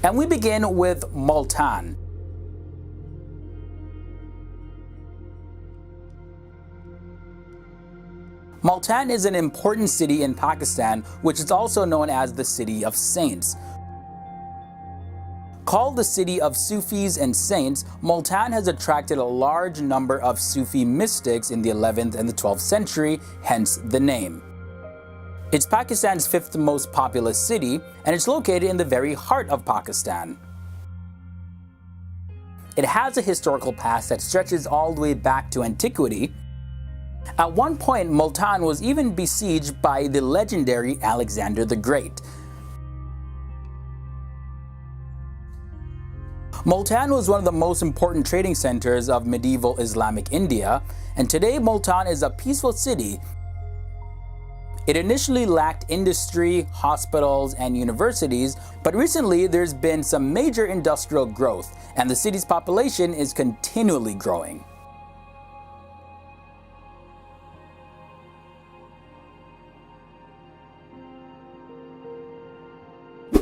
And we begin with Multan. Multan is an important city in Pakistan, which is also known as the City of Saints. Called the City of Sufis and Saints, Multan has attracted a large number of Sufi mystics in the 11th and the 12th century, hence the name. It's Pakistan's fifth most populous city, and it's located in the very heart of Pakistan. It has a historical past that stretches all the way back to antiquity. At one point, Multan was even besieged by the legendary Alexander the Great. Multan was one of the most important trading centers of medieval Islamic India, and today Multan is a peaceful city. It initially lacked industry, hospitals, and universities, but recently there's been some major industrial growth, and the city's population is continually growing.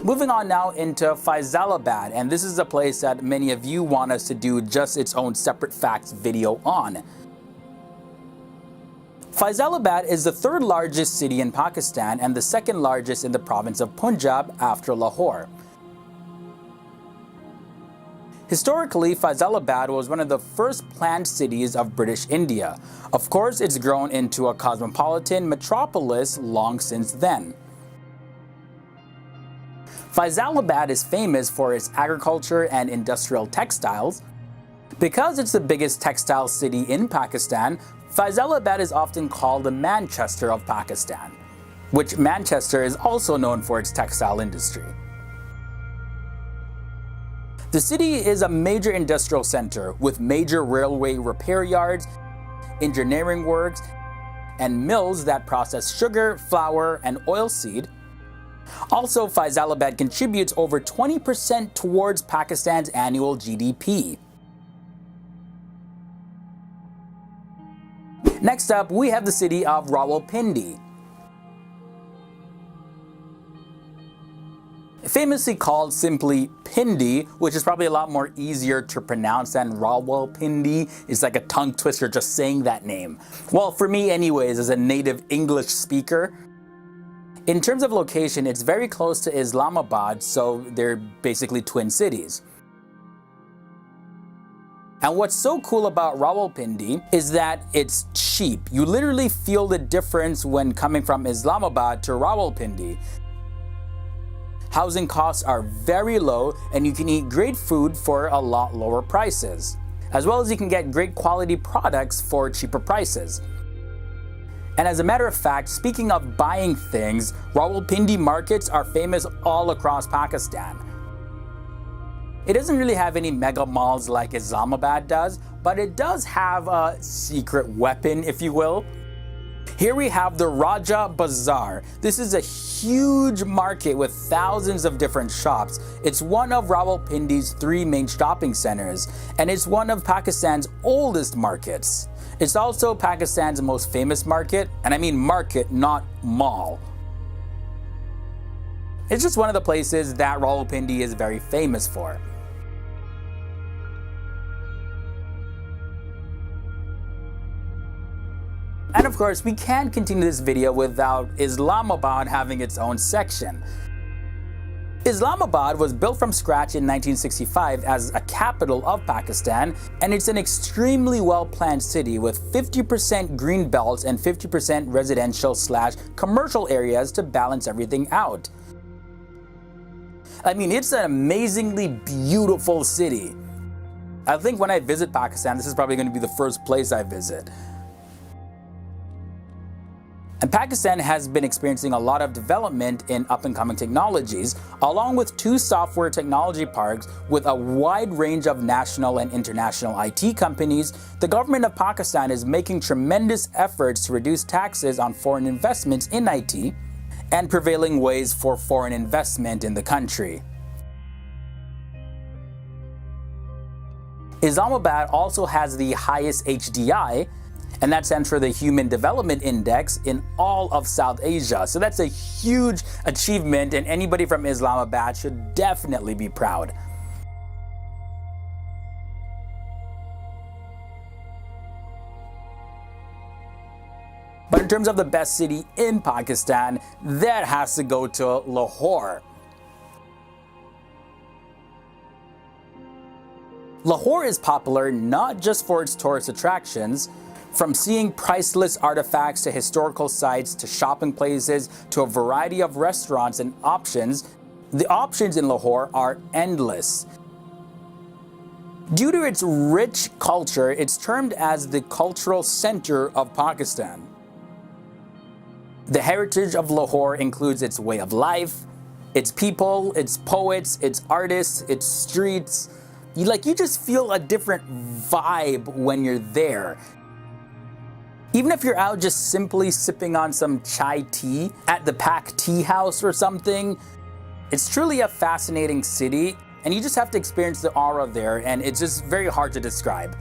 Moving on now into Faisalabad, and this is a place that many of you want us to do just its own separate facts video on. Faisalabad is the third largest city in Pakistan and the second largest in the province of Punjab after Lahore. Historically, Faisalabad was one of the first planned cities of British India. Of course, it's grown into a cosmopolitan metropolis long since then. Faisalabad is famous for its agriculture and industrial textiles. Because it's the biggest textile city in Pakistan, Faisalabad is often called the Manchester of Pakistan, which Manchester is also known for its textile industry. The city is a major industrial center with major railway repair yards, engineering works, and mills that process sugar, flour, and oilseed. Also, Faisalabad contributes over 20% towards Pakistan's annual GDP. Next up, we have the city of Rawalpindi. Famously called simply Pindi, which is probably a lot more easier to pronounce than Rawalpindi. It's like a tongue twister just saying that name. Well, for me anyways, as a native English speaker, in terms of location, it's very close to Islamabad, so they're basically twin cities. And what's so cool about Rawalpindi is that it's cheap. You literally feel the difference when coming from Islamabad to Rawalpindi. Housing costs are very low, and you can eat great food for a lot lower prices. As well as you can get great quality products for cheaper prices. And as a matter of fact, speaking of buying things, Rawalpindi markets are famous all across Pakistan. It doesn't really have any mega malls like Islamabad does, but it does have a secret weapon, if you will. Here we have the Raja Bazaar. This is a huge market with thousands of different shops. It's one of Rawalpindi's 3 main shopping centers, and it's one of Pakistan's oldest markets. It's also Pakistan's most famous market, and I mean market, not mall. It's just one of the places that Rawalpindi is very famous for. And of course, we can't continue this video without Islamabad having its own section. Islamabad was built from scratch in 1965 as a capital of Pakistan, and it's an extremely well-planned city with 50% green belts and 50% residential/commercial areas to balance everything out. I mean, it's an amazingly beautiful city. I think when I visit Pakistan, this is probably going to be the first place I visit. And Pakistan has been experiencing a lot of development in up-and-coming technologies, along with 2 software technology parks with a wide range of national and international IT companies. The government of Pakistan is making tremendous efforts to reduce taxes on foreign investments in IT and prevailing ways for foreign investment in the country. Islamabad also has the highest HDI, and that stands for the Human Development Index in all of South Asia. So that's a huge achievement, and anybody from Islamabad should definitely be proud. But in terms of the best city in Pakistan, that has to go to Lahore. Lahore is popular not just for its tourist attractions, from seeing priceless artifacts to historical sites to shopping places to a variety of restaurants and options. The options in Lahore are endless. Due to its rich culture, it's termed as the cultural center of Pakistan. The heritage of Lahore includes its way of life, its people, its poets, its artists, its streets. You just feel a different vibe when you're there. Even if you're out just simply sipping on some chai tea at the Pak Tea House or something, it's truly a fascinating city, and you just have to experience the aura there, and it's just very hard to describe.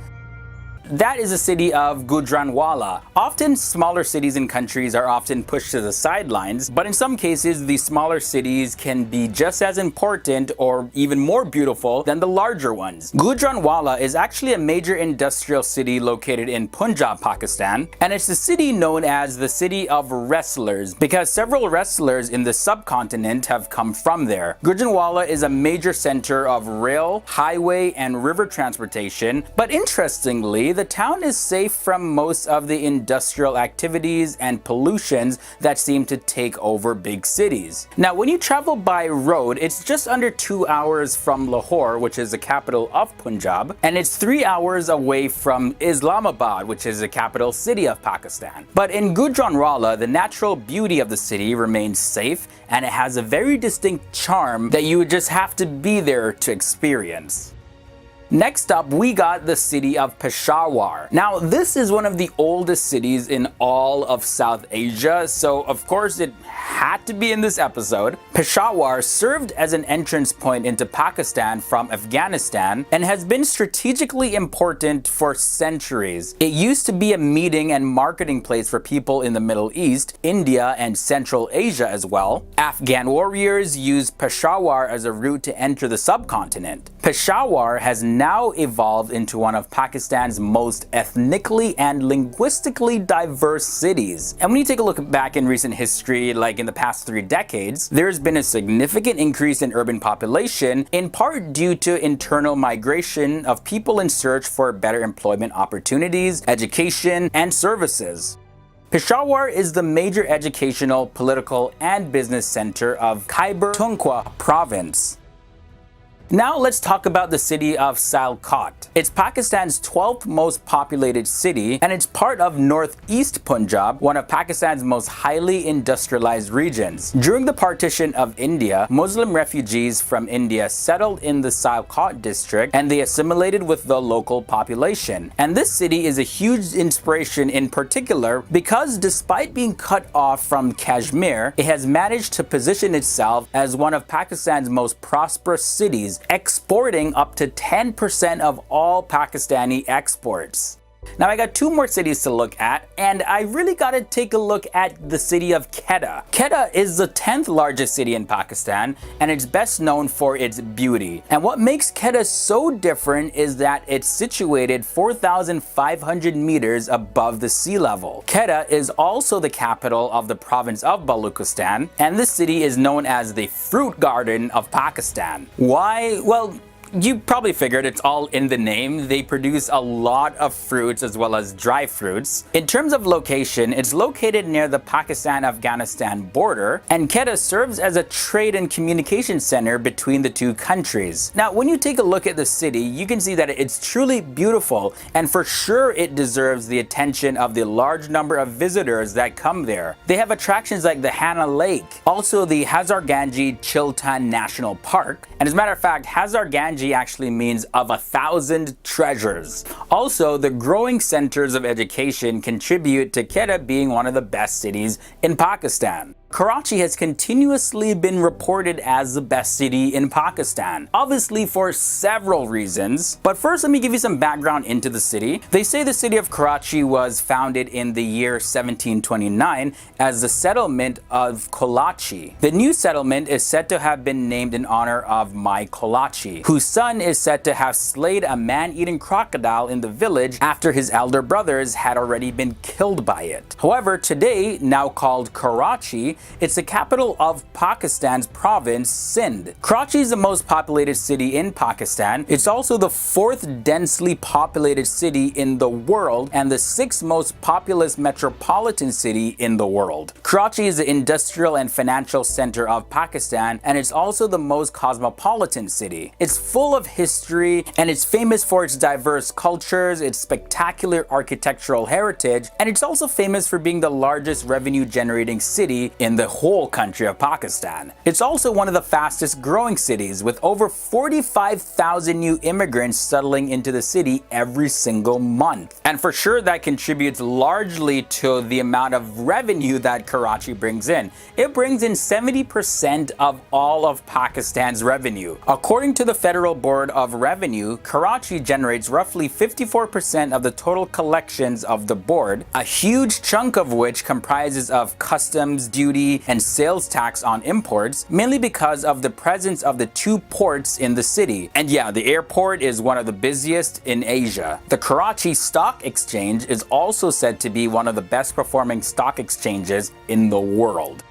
That is the city of Gujranwala. Often smaller cities and countries are often pushed to the sidelines, but in some cases the smaller cities can be just as important or even more beautiful than the larger ones. Gujranwala is actually a major industrial city located in Punjab, Pakistan, and it's the city known as the City of Wrestlers because several wrestlers in the subcontinent have come from there. Gujranwala is a major center of rail, highway, and river transportation, but interestingly, the town is safe from most of the industrial activities and pollutions that seem to take over big cities. Now, when you travel by road, it's just under 2 hours from Lahore, which is the capital of Punjab, and it's 3 hours away from Islamabad, which is the capital city of Pakistan. But in Gujranwala, the natural beauty of the city remains safe, and it has a very distinct charm that you would just have to be there to experience. Next up, we got the city of Peshawar. Now, this is one of the oldest cities in all of South Asia, so of course it had to be in this episode. Peshawar served as an entrance point into Pakistan from Afghanistan and has been strategically important for centuries. It used to be a meeting and marketing place for people in the Middle East, India, and Central Asia as well. Afghan warriors used Peshawar as a route to enter the subcontinent. Peshawar has now evolved into one of Pakistan's most ethnically and linguistically diverse cities. And when you take a look back in recent history, like in the past 3 decades, there's been a significant increase in urban population, in part due to internal migration of people in search for better employment opportunities, education, and services. Peshawar is the major educational, political, and business center of Khyber Pakhtunkhwa province. Now let's talk about the city of Sialkot. It's Pakistan's 12th most populated city, and it's part of northeast Punjab, one of Pakistan's most highly industrialized regions. During the partition of India, Muslim refugees from India settled in the Sialkot district, and they assimilated with the local population. And this city is a huge inspiration in particular because despite being cut off from Kashmir, it has managed to position itself as one of Pakistan's most prosperous cities, exporting up to 10% of all Pakistani exports. Now I got 2 more cities to look at, and I really gotta take a look at the city of Quetta. Quetta is the 10th largest city in Pakistan, and it's best known for its beauty. And what makes Quetta so different is that it's situated 4,500 meters above the sea level. Quetta is also the capital of the province of Baluchistan, and this city is known as the Fruit Garden of Pakistan. Why? Well, you probably figured it's all in the name. They produce a lot of fruits as well as dry fruits. In terms of location, it's located near the Pakistan-Afghanistan border, and Quetta serves as a trade and communication center between the 2 countries. Now, when you take a look at the city, you can see that it's truly beautiful, and for sure it deserves the attention of the large number of visitors that come there. They have attractions like the Hana Lake, also the Hazarganji Chiltan National Park, and as a matter of fact, Hazarganji actually means of 1,000 treasures. Also, the growing centers of education contribute to Quetta being one of the best cities in Pakistan. Karachi has continuously been reported as the best city in Pakistan, obviously for several reasons. But first, let me give you some background into the city. They say the city of Karachi was founded in the year 1729 as the settlement of Kolachi. The new settlement is said to have been named in honor of Mai Kolachi, whose son is said to have slayed a man-eating crocodile in the village after his elder brothers had already been killed by it. However, today, now called Karachi, it's the capital of Pakistan's province, Sindh. Karachi is the most populated city in Pakistan. It's also the fourth densely populated city in the world and the sixth most populous metropolitan city in the world. Karachi is the industrial and financial center of Pakistan, and it's also the most cosmopolitan city. It's full of history, and it's famous for its diverse cultures, its spectacular architectural heritage, and it's also famous for being the largest revenue-generating city in the whole country of Pakistan. It's also one of the fastest growing cities, with over 45,000 new immigrants settling into the city every single month. And for sure that contributes largely to the amount of revenue that Karachi brings in. It brings in 70% of all of Pakistan's revenue. According to the Federal Board of Revenue, Karachi generates roughly 54% of the total collections of the board, a huge chunk of which comprises of customs, duty, and sales tax on imports, mainly because of the presence of the two ports in the city. And yeah, the airport is one of the busiest in Asia. The Karachi Stock Exchange is also said to be one of the best performing stock exchanges in the world.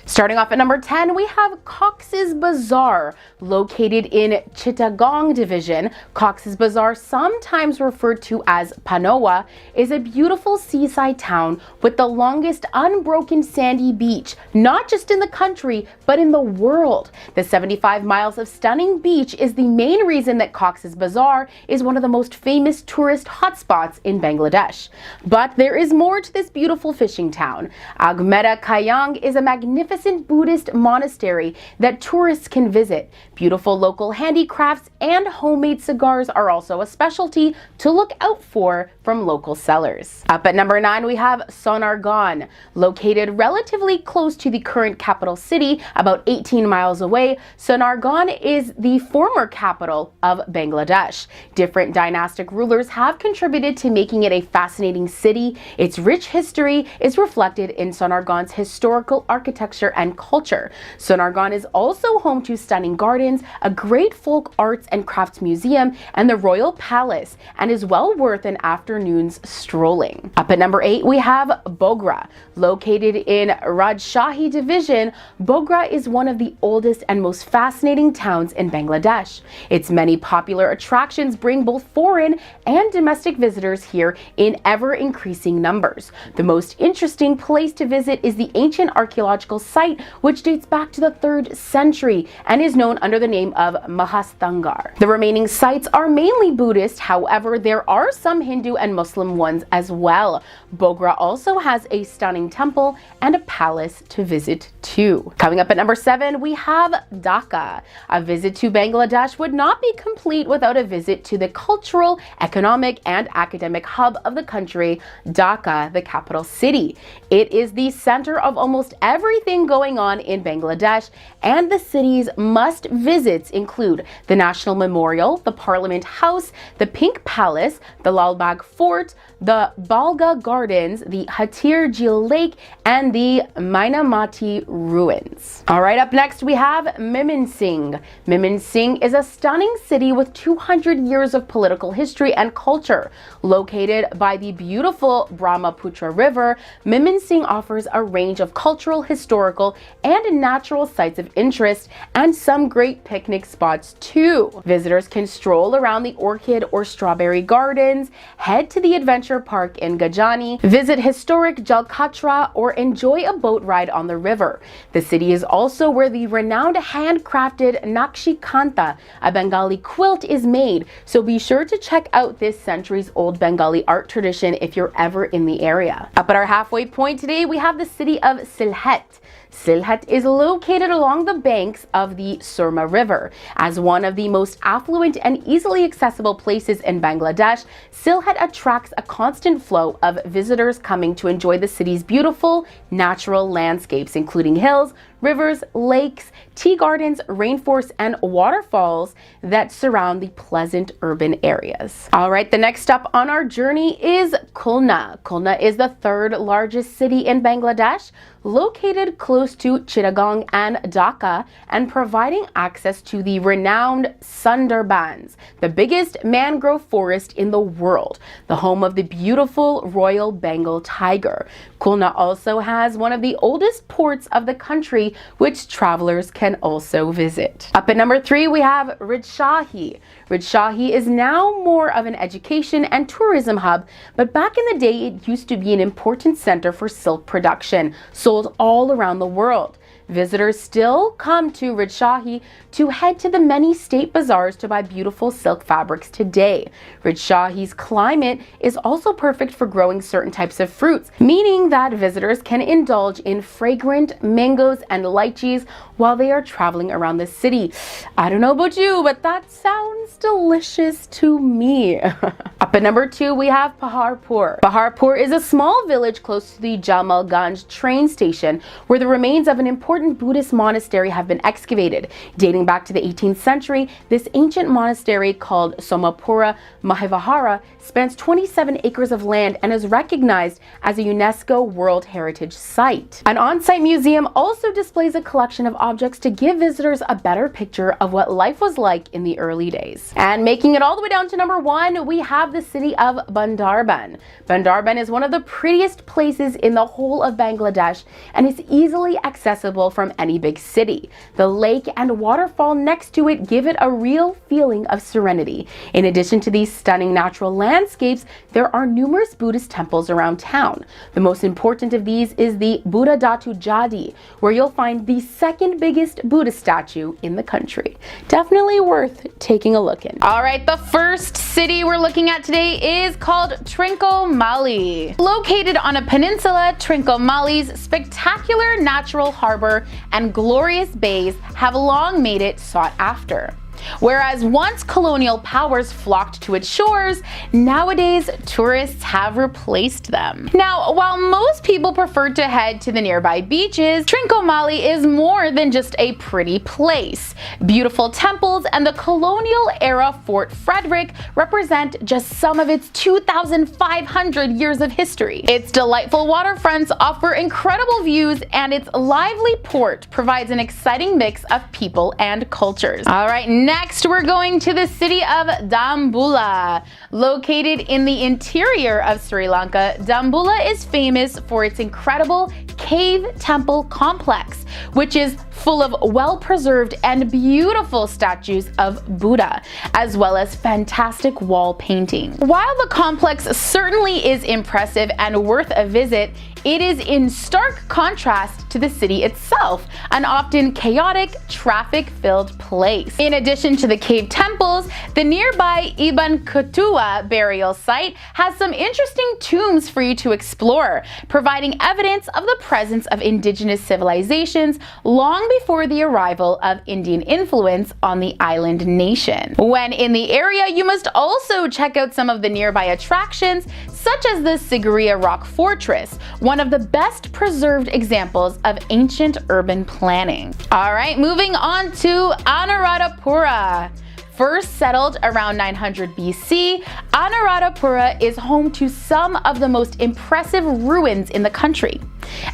Starting off at number 10, we have Cox's Bazar, located in Chittagong Division. Cox's Bazar, sometimes referred to as Panoa, is a beautiful seaside town with the longest unbroken sandy beach, not just in the country, but in the world. The 75 miles of stunning beach is the main reason that Cox's Bazar is one of the most famous tourist hotspots in Bangladesh. But there is more to this beautiful fishing town. Agmeda Kayang is a magnificent Buddhist monastery that tourists can visit. Beautiful local handicrafts and homemade cigars are also a specialty to look out for from local sellers. Up at number 9, we have Sonargaon. Located relatively close to the current capital city, about 18 miles away, Sonargaon is the former capital of Bangladesh. Different dynastic rulers have contributed to making it a fascinating city. Its rich history is reflected in Sonargaon's historical architecture and culture. Sonargaon is also home to stunning gardens, a great folk arts and crafts museum, and the Royal Palace, and is well worth an afternoon's strolling. Up at number 8, we have Bogra. Located in Rajshahi Division, Bogra is one of the oldest and most fascinating towns in Bangladesh. Its many popular attractions bring both foreign and domestic visitors here in ever-increasing numbers. The most interesting place to visit is the ancient archaeological site, which dates back to the 3rd century and is known under the name of Mahasthangar. The remaining sites are mainly Buddhist, however, there are some Hindu and Muslim ones as well. Bogra also has a stunning temple and a palace to visit too. Coming up at number 7, we have Dhaka. A visit to Bangladesh would not be complete without a visit to the cultural, economic, and academic hub of the country, Dhaka, the capital city. It is the center of almost everything going on in Bangladesh, and the city's must-visits include the National Memorial, the Parliament House, the Pink Palace, the Lal Bagh Fort, the Balga Gardens, the Hatir Jheel Lake, and the Mainamati ruins. All right, up next we have Mymensingh. Mymensingh is a stunning city with 200 years of political history and culture. Located by the beautiful Brahmaputra River, Mymensingh offers a range of cultural, historical, and natural sites of interest, and some great picnic spots too. Visitors can stroll around the orchid or strawberry gardens, head to the adventure park in Gajani, visit historic Jalkatra, or enjoy a boat ride on the river. The city is also where the renowned handcrafted Nakshi Kanta, a Bengali quilt, is made, so be sure to check out this centuries-old Bengali art tradition if you're ever in the area. Up at our halfway point today, we have the city of Sylhet. Sylhet is located along the banks of the Surma River. As one of the most affluent and easily accessible places in Bangladesh, Sylhet attracts a constant flow of visitors coming to enjoy the city's beautiful natural landscapes, including hills, rivers, lakes, tea gardens, rainforests, and waterfalls that surround the pleasant urban areas. All right, the next stop on our journey is Khulna. Khulna is the third largest city in Bangladesh, located close to Chittagong and Dhaka and providing access to the renowned Sundarbans, the biggest mangrove forest in the world, the home of the beautiful Royal Bengal tiger. Khulna also has one of the oldest ports of the country, which travelers can also visit. Up at number 3, we have Rajshahi. Rajshahi is now more of an education and tourism hub, but back in the day it used to be an important center for silk production, sold all around the world. Visitors still come to Rajshahi to head to the many state bazaars to buy beautiful silk fabrics today. Rajshahi's climate is also perfect for growing certain types of fruits, meaning that visitors can indulge in fragrant mangoes and lychees while they are traveling around the city. I don't know about you, but that sounds delicious to me. Up at number 2, we have Paharpur. Paharpur is a small village close to the Jamalganj train station where the remains of an important Buddhist monastery have been excavated. Dating back to the 18th century, this ancient monastery called Somapura Mahivahara spans 27 acres of land and is recognized as a UNESCO World Heritage Site. An on-site museum also displays a collection of objects to give visitors a better picture of what life was like in the early days. And making it all the way down to number 1, we have the city of Bandarban. Bandarban is one of the prettiest places in the whole of Bangladesh and is easily accessible from any big city. The lake and waterfall next to it give it a real feeling of serenity. In addition to these stunning natural landscapes, there are numerous Buddhist temples around town. The most important of these is the Buddha Datu Jadi, where you'll find the second biggest Buddha statue in the country. Definitely worth taking a look in. All right, the first city we're looking at today is called Trincomalee. Located on a peninsula, Trincomaalee's spectacular natural harbor and glorious bays have long made it sought after. Whereas once colonial powers flocked to its shores, nowadays tourists have replaced them. Now, while most people prefer to head to the nearby beaches, Trincomalee is more than just a pretty place. Beautiful temples and the colonial-era Fort Frederick represent just some of its 2,500 years of history. Its delightful waterfronts offer incredible views, and its lively port provides an exciting mix of people and cultures. All right, next, we're going to the city of Dambulla. Located in the interior of Sri Lanka, Dambulla is famous for its incredible cave temple complex, which is full of well-preserved and beautiful statues of Buddha, as well as fantastic wall painting. While the complex certainly is impressive and worth a visit, it is in stark contrast to the city itself, an often chaotic, traffic-filled place. In addition to the cave temples, the nearby Ibn Kutua burial site has some interesting tombs for you to explore, providing evidence of the presence of indigenous civilizations long before the arrival of Indian influence on the island nation. When in the area, you must also check out some of the nearby attractions, such as the Sigiriya Rock Fortress, one of the best preserved examples of ancient urban planning. All right, moving on to Anuradhapura. First settled around 900 BC, Anuradhapura is home to some of the most impressive ruins in the country.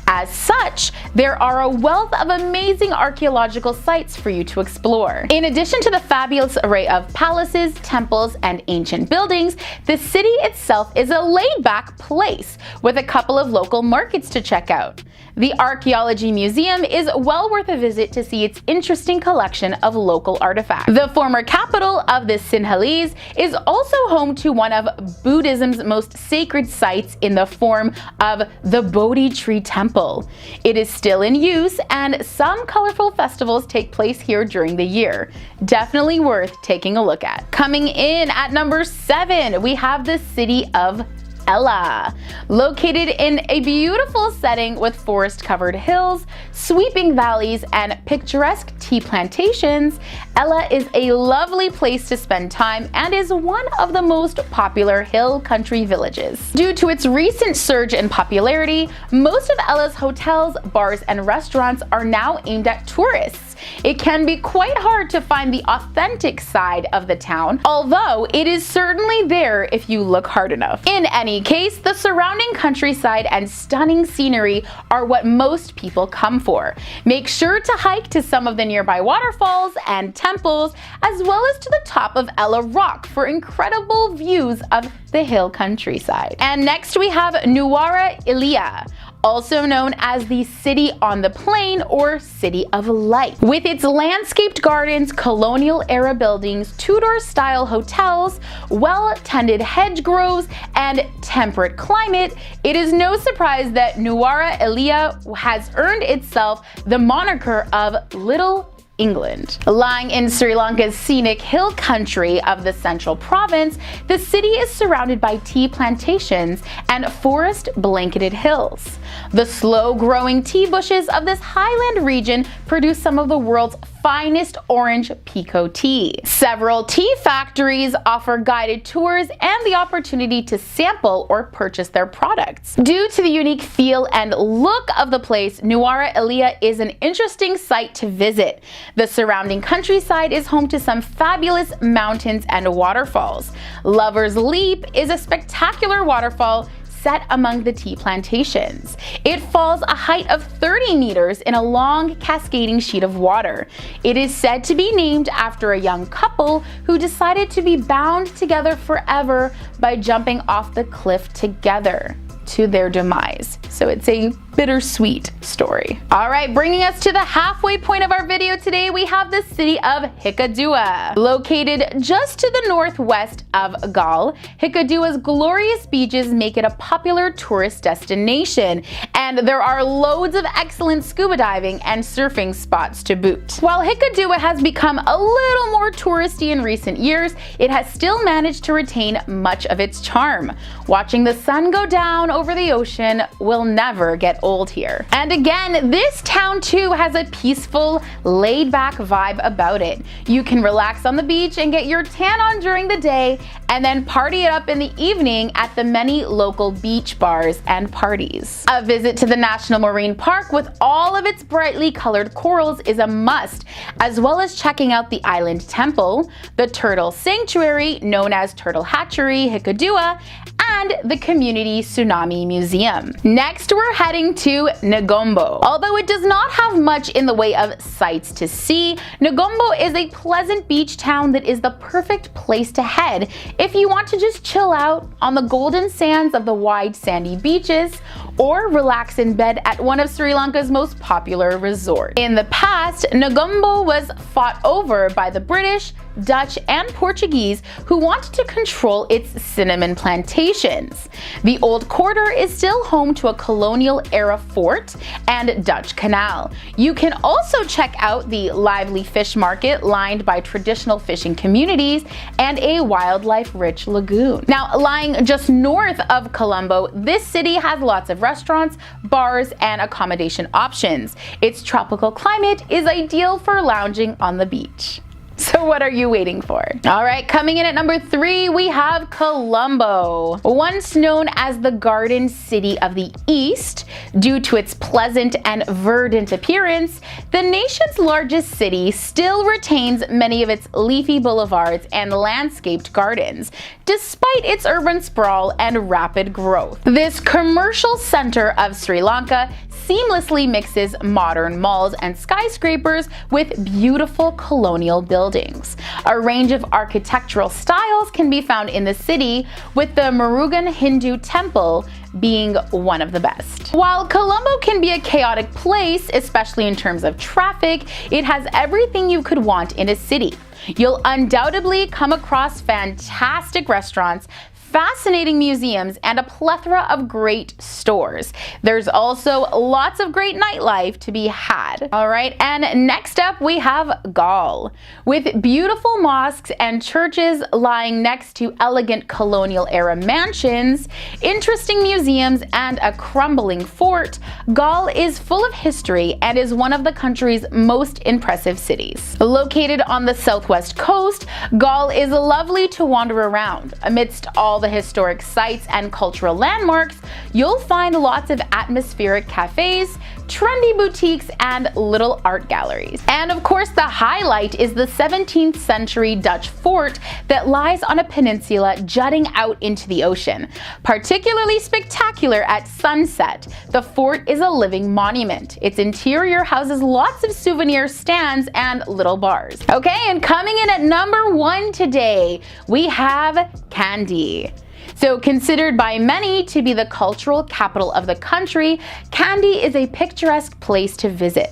As such, there are a wealth of amazing archaeological sites for you to explore. In addition to the fabulous array of palaces, temples, and ancient buildings, the city itself is a laid-back place with a couple of local markets to check out. The Archaeology Museum is well worth a visit to see its interesting collection of local artifacts. The former capital of the Sinhalese is also home to one of Buddhism's most sacred sites in the form of the Bodhi Tree Temple. It is still in use, and some colorful festivals take place here during the year. Definitely worth taking a look at. Coming in at number 7, we have the city of Ella. Located in a beautiful setting with forest-covered hills, sweeping valleys, and picturesque tea plantations, Ella is a lovely place to spend time and is one of the most popular hill country villages. Due to its recent surge in popularity, most of Ella's hotels, bars, and restaurants are now aimed at tourists. It can be quite hard to find the authentic side of the town, although it is certainly there if you look hard enough. In any case, the surrounding countryside and stunning scenery are what most people come for. Make sure to hike to some of the nearby waterfalls and temples, as well as to the top of Ella Rock for incredible views of the hill countryside. And next we have Nuwara Eliya, also known as the City on the Plain or City of Light. With its landscaped gardens, colonial-era buildings, Tudor-style hotels, well-tended hedgerows, and temperate climate, it is no surprise that Nuwara Eliya has earned itself the moniker of Little England. Lying in Sri Lanka's scenic hill country of the central province, the city is surrounded by tea plantations and forest-blanketed hills. The slow-growing tea bushes of this highland region produce some of the world's finest orange Pekoe tea. Several tea factories offer guided tours and the opportunity to sample or purchase their products. Due to the unique feel and look of the place, Nuwara Eliya is an interesting site to visit. The surrounding countryside is home to some fabulous mountains and waterfalls. Lover's Leap is a spectacular waterfall set among the tea plantations. It falls a height of 30 meters in a long cascading sheet of water. It is said to be named after a young couple who decided to be bound together forever by jumping off the cliff together to their demise. So it's a bittersweet story. All right, bringing us to the halfway point of our video today, we have the city of Hikkaduwa. Located just to the northwest of Galle, Hikkaduwa's glorious beaches make it a popular tourist destination, and there are loads of excellent scuba diving and surfing spots to boot. While Hikkaduwa has become a little more touristy in recent years, it has still managed to retain much of its charm. Watching the sun go down over the ocean will never get old here. And again, this town too has a peaceful, laid-back vibe about it. You can relax on the beach and get your tan on during the day, and then party it up in the evening at the many local beach bars and parties. A visit to the National Marine Park with all of its brightly colored corals is a must, as well as checking out the Island Temple, the Turtle Sanctuary known as Turtle Hatchery Hikkaduwa, and the Community Tsunami Museum. Next, we're heading to Negombo. Although it does not have much in the way of sights to see, Negombo is a pleasant beach town that is the perfect place to head if you want to just chill out on the golden sands of the wide sandy beaches or relax in bed at one of Sri Lanka's most popular resorts. In the past, Negombo was fought over by the British, Dutch, and Portuguese who wanted to control its cinnamon plantations. The old quarter is still home to a colonial-era fort and Dutch canal. You can also check out the lively fish market lined by traditional fishing communities and a wildlife-rich lagoon. Now, lying just north of Colombo, this city has lots of restaurants, bars, and accommodation options. Its tropical climate is ideal for lounging on the beach. So what are you waiting for? All right, coming in at number 3, we have Colombo. Once known as the Garden City of the East, due to its pleasant and verdant appearance, the nation's largest city still retains many of its leafy boulevards and landscaped gardens, despite its urban sprawl and rapid growth. This commercial center of Sri Lanka seamlessly mixes modern malls and skyscrapers with beautiful colonial buildings. A range of architectural styles can be found in the city, with the Murugan Hindu Temple being one of the best. While Colombo can be a chaotic place, especially in terms of traffic, it has everything you could want in a city. You'll undoubtedly come across fantastic restaurants, fascinating museums and a plethora of great stores. There's also lots of great nightlife to be had. All right, and next up we have Galle. With beautiful mosques and churches lying next to elegant colonial era mansions, interesting museums, and a crumbling fort, Galle is full of history and is one of the country's most impressive cities. Located on the southwest coast, Galle is lovely to wander around. Amidst all the historic sites and cultural landmarks, you'll find lots of atmospheric cafes, trendy boutiques, and little art galleries. And of course, the highlight is the 17th century Dutch fort that lies on a peninsula jutting out into the ocean. Particularly spectacular at sunset, the fort is a living monument. Its interior houses lots of souvenir stands and little bars. Okay, and coming in at number 1 today, we have Kandy. So considered by many to be the cultural capital of the country, Kandy is a picturesque place to visit.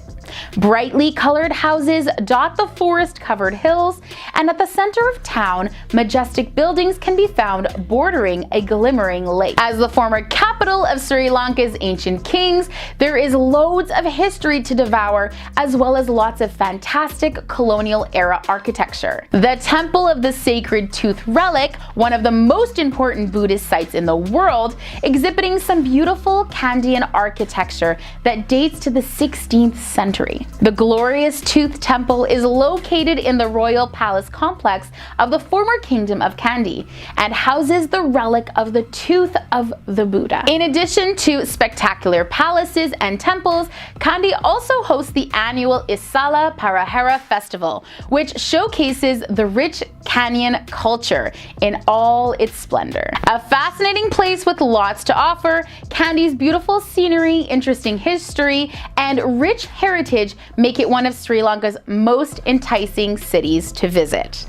Brightly colored houses dot the forest-covered hills, and at the center of town, majestic buildings can be found bordering a glimmering lake. As the former capital of Sri Lanka's ancient kings, there is loads of history to devour, as well as lots of fantastic colonial-era architecture. The Temple of the Sacred Tooth Relic, one of the most important Buddhist sites in the world, exhibiting some beautiful Kandyan architecture that dates to the 16th century. The glorious Tooth Temple is located in the royal palace complex of the former kingdom of Kandy and houses the relic of the tooth of the Buddha. In addition to spectacular palaces and temples, Kandy also hosts the annual Isala Parahera Festival, which showcases the rich Kanyan culture in all its splendor. A fascinating place with lots to offer, Kandy's beautiful scenery, interesting history, and rich heritage make it one of Sri Lanka's most enticing cities to visit.